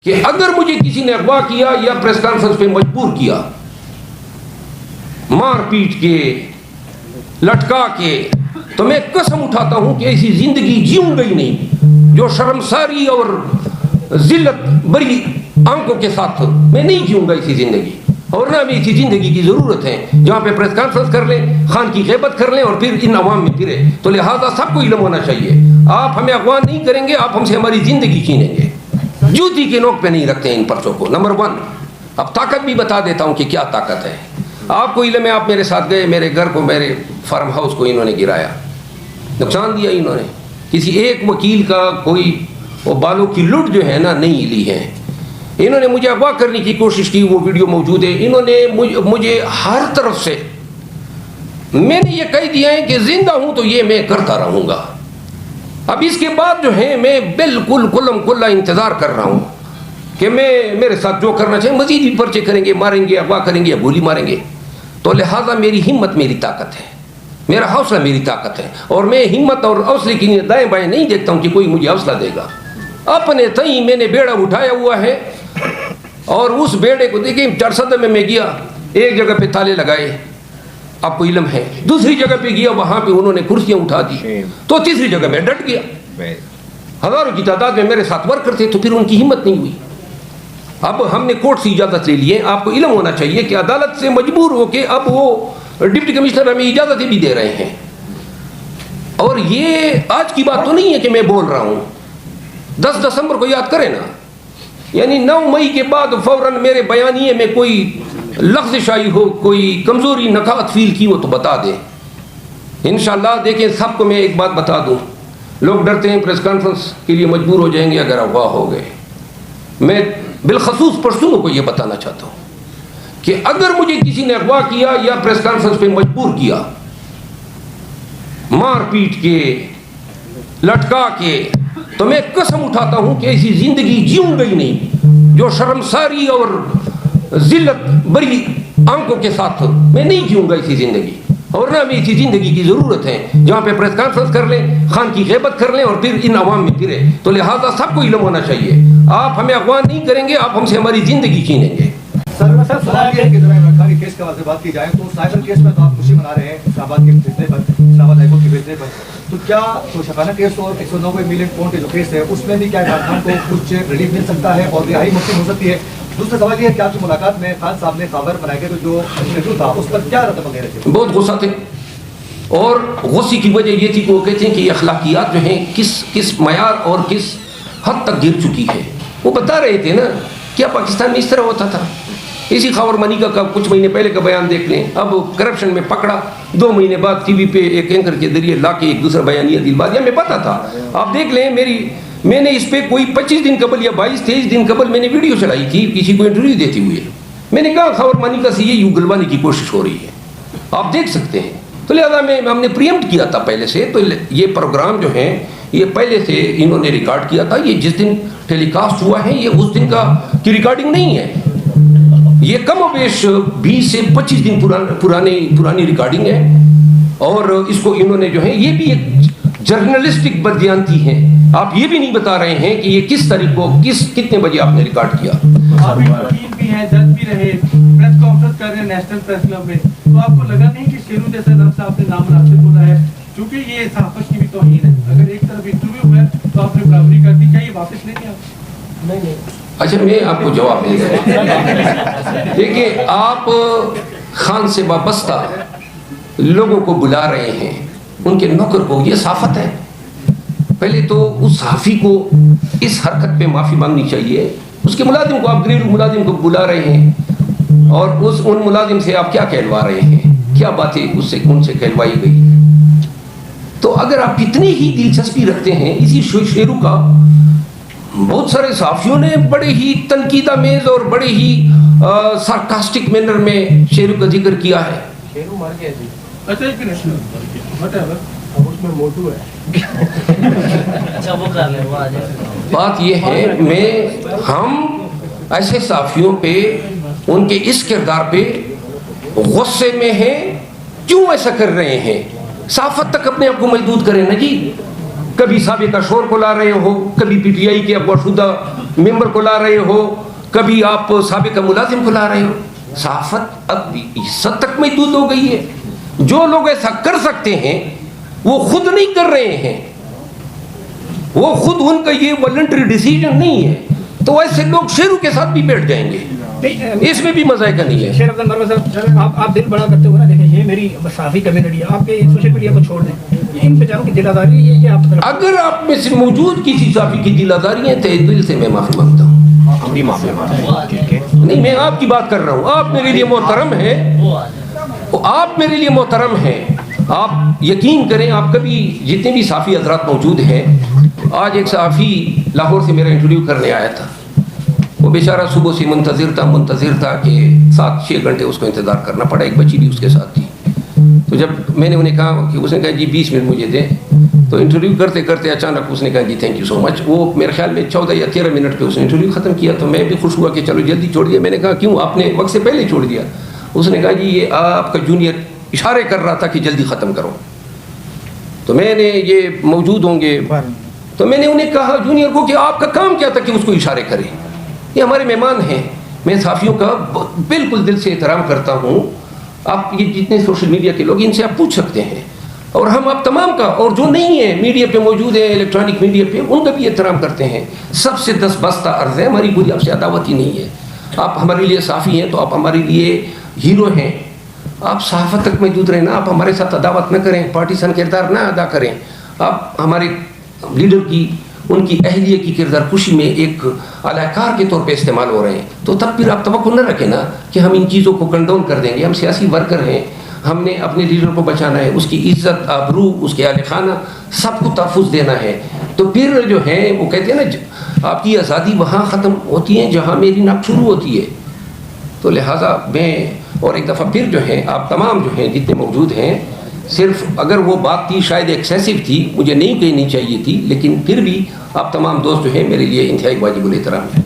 کہ اگر مجھے کسی نے اغوا کیا یا پریس کانفرنس پہ مجبور کیا، مار پیٹ کے، لٹکا کے، تو میں قسم اٹھاتا ہوں کہ ایسی زندگی جیوں گی نہیں جو شرمساری اور ذلت بری آنکھوں کے ساتھ میں نہیں جیوں گا ایسی زندگی، اور نہ بھی ایسی زندگی کی ضرورت ہے جہاں پہ پریس کانفرنس کر لیں، خان کی غیبت کر لیں اور پھر ان عوام میں پھرے۔ تو لہٰذا سب کو علم ہونا چاہیے، آپ ہمیں اغوا نہیں کریں گے، آپ ہم سے ہماری زندگی چھینیں گے۔ جوتی کے نوک پہ نہیں رکھتے ہیں ان پرچوں کو۔ نمبر 1، اب طاقت بھی بتا دیتا ہوں کہ کیا طاقت ہے۔ آپ کو علم ہے، آپ میرے ساتھ گئے، میرے گھر کو، میرے فارم ہاؤس کو انہوں نے گرایا، نقصان دیا انہوں نے۔ کسی ایک وکیل کا کوئی وہ بالوں کی لٹ جو ہے نا نہیں لی ہے۔ انہوں نے مجھے اغوا کرنے کی کوشش کی، وہ ویڈیو موجود ہے۔ انہوں نے مجھے ہر طرف سے، میں نے یہ کہہ دیا ہے کہ زندہ ہوں تو یہ میں کرتا رہوں گا۔ اب اس کے بعد جو ہے میں بالکل کلم کلا انتظار کر رہا ہوں کہ میرے ساتھ جو کرنا چاہیے، مزید بھی پرچے کریں گے، ماریں گے، اغوا کریں گے یا گولی ماریں گے۔ تو لہٰذا میری ہمت میری طاقت ہے، میرا حوصلہ میری طاقت ہے، اور میں ہمت اور حوصلے کی دائیں بائیں نہیں دیکھتا ہوں کہ کوئی مجھے حوصلہ دے گا۔ اپنے تئیں میں نے بیڑا اٹھایا ہوا ہے، اور اس بیڑے کو دیکھیں 4 میں گیا، ایک جگہ پہ تالے لگائے، آپ کو علم ہے، دوسری جگہ پہ گیا، وہاں پہ انہوں نے کرسیاں اٹھا دی، تو تیسری جگہ میں ڈٹ گیا۔ ہزاروں کی تعداد میں میرے ساتھ ورکر تھے، تو پھر ان کی ہمت نہیں ہوئی۔ اب ہم نے کورٹ سے اجازت لے لی ہے۔ آپ کو علم ہونا چاہیے کہ عدالت سے مجبور ہو کے اب وہ ڈپٹی کمشنر ہمیں اجازتیں بھی دے رہے ہیں، اور یہ آج کی بات تو نہیں ہے کہ میں بول رہا ہوں۔ 10 دسمبر کو یاد کریں نا، یعنی 9 مئی کے بعد فوراً میرے بیانیے میں کوئی لغزش آئی ہو، کوئی کمزوری نکات فیل کی ہو تو بتا دیں انشاءاللہ۔ دیکھیں، سب کو میں ایک بات بتا دوں، لوگ ڈرتے ہیں پریس کانفرنس کے لیے مجبور ہو جائیں گے اگر اغوا ہو گئے۔ میں بالخصوص پشتونوں کو یہ بتانا چاہتا ہوں کہ اگر مجھے کسی نے اغوا کیا یا پریس کانفرنس پہ مجبور کیا، مار پیٹ کے، لٹکا کے، تو میں قسم اٹھاتا ہوں کہ ایسی زندگی جیوں گی نہیں جو شرمساری اور ذلت بری آنکھوں کے ساتھ میں نہیں جیوں گا ایسی زندگی، اور نہ بھی ایسی زندگی کی ضرورت ہے جہاں پہ پریس کانفرنس کر لیں، خان کی غیبت کر لیں اور پھر ان عوام میں پھرے۔ تو لہٰذا سب کو علم ہونا چاہیے، آپ ہمیں اغوا نہیں کریں گے، آپ ہم سے ہماری زندگی چھینیں گے۔ سر سوال یہ ہے کہ جب خان کے کیس کے حوالے سے بات کی جائے تو سائبر کیس میں تو آپ خوشی منا رہے ہیں اسلام آباد کے فیصلے پر، اسلام آباد ہائی کورٹ کے فیصلے پر، تو کیا تو شفانہ کیس اور 190 ملین پاؤنڈ کے جو کیس ہے اس میں بھی کیا عمران خان کو کچھ ریلیف مل سکتا ہے اور رہائی ممکن ہو سکتی ہے؟ دوسرا سوال یہ ہے کہ آپ کی ملاقات میں خان صاحب نے خبر بنایا کہ جو انٹرویو تھا اس پر کیا رد عمل دے رہے تھے؟ بہت غصہ تھے، اور غصے کی وجہ یہ تھی کہ وہ کہتے ہیں کہ یہ اخلاقیات جو ہیں کس معیار اور کس حد تک گر چکی ہے۔ وہ بتا رہے تھے نا کیا پاکستان میں اس طرح ہوتا تھا۔ اسی خاور منیکا کا کچھ مہینے پہلے کا بیان دیکھ لیں، اب کرپشن میں پکڑا، 2 مہینے بعد ٹی وی پہ ایک اینکر کے ذریعے لا کے ایک دوسرا بیانیہ دلوا دیا۔ ہمیں پتا تھا، آپ دیکھ لیں، میں نے اس پہ کوئی 25 دن قبل یا 22-23 دن قبل میں نے ویڈیو چلائی تھی کسی کو انٹرویو دیتے ہوئے، میں نے کہا خاور منیکا سے یہ یوں گلوانے کی کوشش ہو رہی ہے، آپ دیکھ سکتے ہیں۔ تو لہذا ہم نے پریمپٹ کیا تھا پہلے سے، تو یہ پروگرام جو ہے یہ پہلے سے انہوں نے ریکارڈ کیا تھا۔ یہ جس دن ٹیلی کاسٹ ہوا ہے یہ اس دن کی ریکارڈنگ نہیں ہے، یہ کم و بیش 20 سے 25 دن پرانی ریکارڈنگ ہے، اور اس کو انہوں نے جو ہے، یہ بھی ایک جرنلسٹک بددیانتی ہے۔ آپ یہ بھی نہیں بتا رہے ہیں کہ یہ کس تاریخ کو کتنے بجے آپ نے ریکارڈ کیا۔ آپ وکیل بھی ہیں، جج بھی رہے، پریس کانفرنس کر رہے ہیں نیشنل پریس کلب میں، تو آپ کو لگا نہیں کہ شیرو جیسے نام صاحب نے نام مناسب ہوتا ہے؟ کیونکہ یہ صحافت کی بھی توہین ہے، اگر ایک طرف انٹرویو ہے تو آپ نے برابری کر دی، کیا یہ واپس لیں گے آپ؟ نہیں۔ اچھا، میں آپ کو جواب دے دوں۔ دیکھیں، آپ خان سے وابستہ لوگوں کو بلا رہے ہیں، ان کے نوکر کو، یہ صحافت ہے۔ پہلے تو اس صحافی کو اس حرکت پہ معافی مانگنی چاہیے، اس کے ملازم کو، آپ گھریلو ملازم کو بلا رہے ہیں، اور ان ملازم سے آپ کیا کہلوا رہے ہیں، کیا باتیں ان سے کہلوائی گئی۔ تو اگر آپ اتنی ہی دلچسپی رکھتے ہیں اسی شیرو کا، بہت سارے صحافیوں نے بڑے ہی تنقید آمیز اور بڑے ہی سارکاسٹک مینر میں شیرو کا ذکر کیا ہے۔ شیرو مر گیا جی، اچھا ایک نیشنل اب اس میں موٹو ہے، اچھا وہ کر لیں، وہ آ جائے۔ بات یہ ہے، ہم ایسے صحافیوں پہ، ان کے اس کردار پہ غصے میں ہیں، کیوں ایسا کر رہے ہیں؟ صحافت تک اپنے آپ کو محدود کریں نا جی، کبھی سابق اشور کو لا رہے ہو, کبھی پی ٹی آئی کے واشدہ ممبر کو لا رہے ہو, کبھی آپ سابق ملازم کو لا رہے ہو. صحافت اب اس حد تک محدود ہو گئی ہے. جو لوگ ایسا کر سکتے ہیں وہ خود نہیں کر رہے ہیں, وہ خود ان کا یہ والنٹری ڈیسیجن نہیں ہے, تو ایسے لوگ شیروں کے ساتھ بھی بیٹھ جائیں گے, اس میں بھی مزہ کا نہیں ہے. شیر افضل مروہ صاحب, آپ دل بڑا کرتے ہو نا, دیکھیں یہ میری صحافی کمیونٹی ہے, آپ کے سوشل میڈیا کو چھوڑ دیں, ان بیچاروں کی دل آزاری ہے یہ آپ. اگر آپ میں سے موجود کسی صحافی کی دل آزاری ہے تو دل سے میں معافی مانگتا ہوں. نہیں, میں آپ کی بات کر رہا ہوں, آپ میرے لیے محترم ہیں, آپ میرے لیے محترم ہیں. آپ یقین کریں, آپ کبھی جتنے بھی صحافی حضرات موجود ہیں, آج ایک صحافی لاہور سے میرا انٹرویو کرنے آیا تھا, وہ بیچارہ صبح سے منتظر تھا کہ 7-6 گھنٹے اس کو انتظار کرنا پڑا, ایک بچی بھی اس کے ساتھ تھی. تو جب میں نے انہیں کہا کہ اس نے کہا جی 20 منٹ مجھے دیں, تو انٹرویو کرتے کرتے اچانک اس نے کہا جی تھینک یو سو مچ. وہ میرے خیال میں 14 یا 13 منٹ پہ اس نے انٹرویو ختم کیا, تو میں بھی خوش ہوا کہ چلو جلدی چھوڑ دیا. میں نے کہا کیوں, آپ نے وقت سے پہلے چھوڑ دیا. اس نے کہا جی یہ آپ کا جونیئر اشارے کر رہا تھا کہ جلدی ختم کرو. تو میں نے یہ موجود ہوں گے, تو میں نے انہیں کہا جونیئر کو کہ آپ کا کام کیا تھا کہ اس کو اشارے کریں, یہ ہمارے مہمان ہیں. میں صحافیوں کا بالکل دل سے احترام کرتا ہوں. آپ یہ جتنے سوشل میڈیا کے لوگ, ان سے آپ پوچھ سکتے ہیں, اور ہم آپ تمام کا, اور جو نہیں ہیں میڈیا پہ موجود ہیں, الیکٹرانک میڈیا پہ, ان کا بھی احترام کرتے ہیں. سب سے 10 بستہ عرض ہے, ہماری کوئی آپ سے عداوت ہی نہیں ہے. آپ ہمارے لیے صحافی ہیں تو آپ ہمارے لیے ہیرو ہیں. آپ صحافت تک محدود رہیں نا, آپ ہمارے ساتھ عداوت نہ کریں, پارٹیسن کردار نہ ادا کریں. آپ ہمارے لیڈر کی, ان کی اہلیہ کی کردار کشی میں ایک اعلی کار کے طور پہ استعمال ہو رہے ہیں, تو تب پھر آپ توقع نہ رکھیں نا کہ ہم ان چیزوں کو کنڈون کر دیں گے. ہم سیاسی ورکر ہیں, ہم نے اپنے لیڈر کو بچانا ہے, اس کی عزت, آبرو, اس کے اہل خانہ سب کو تحفظ دینا ہے. تو پھر جو ہے وہ کہتے ہیں نا, آپ کی آزادی وہاں ختم ہوتی ہے جہاں میری ناک شروع ہوتی ہے. تو لہٰذا میں, اور ایک دفعہ پھر جو ہے آپ تمام جو ہیں جتنے موجود ہیں, صرف اگر وہ بات تھی شاید ایکسیسو تھی, مجھے نہیں کہنی چاہیے تھی, لیکن پھر بھی آپ تمام دوست جو ہیں میرے لیے انتہائی واجب الاحترام ہیں.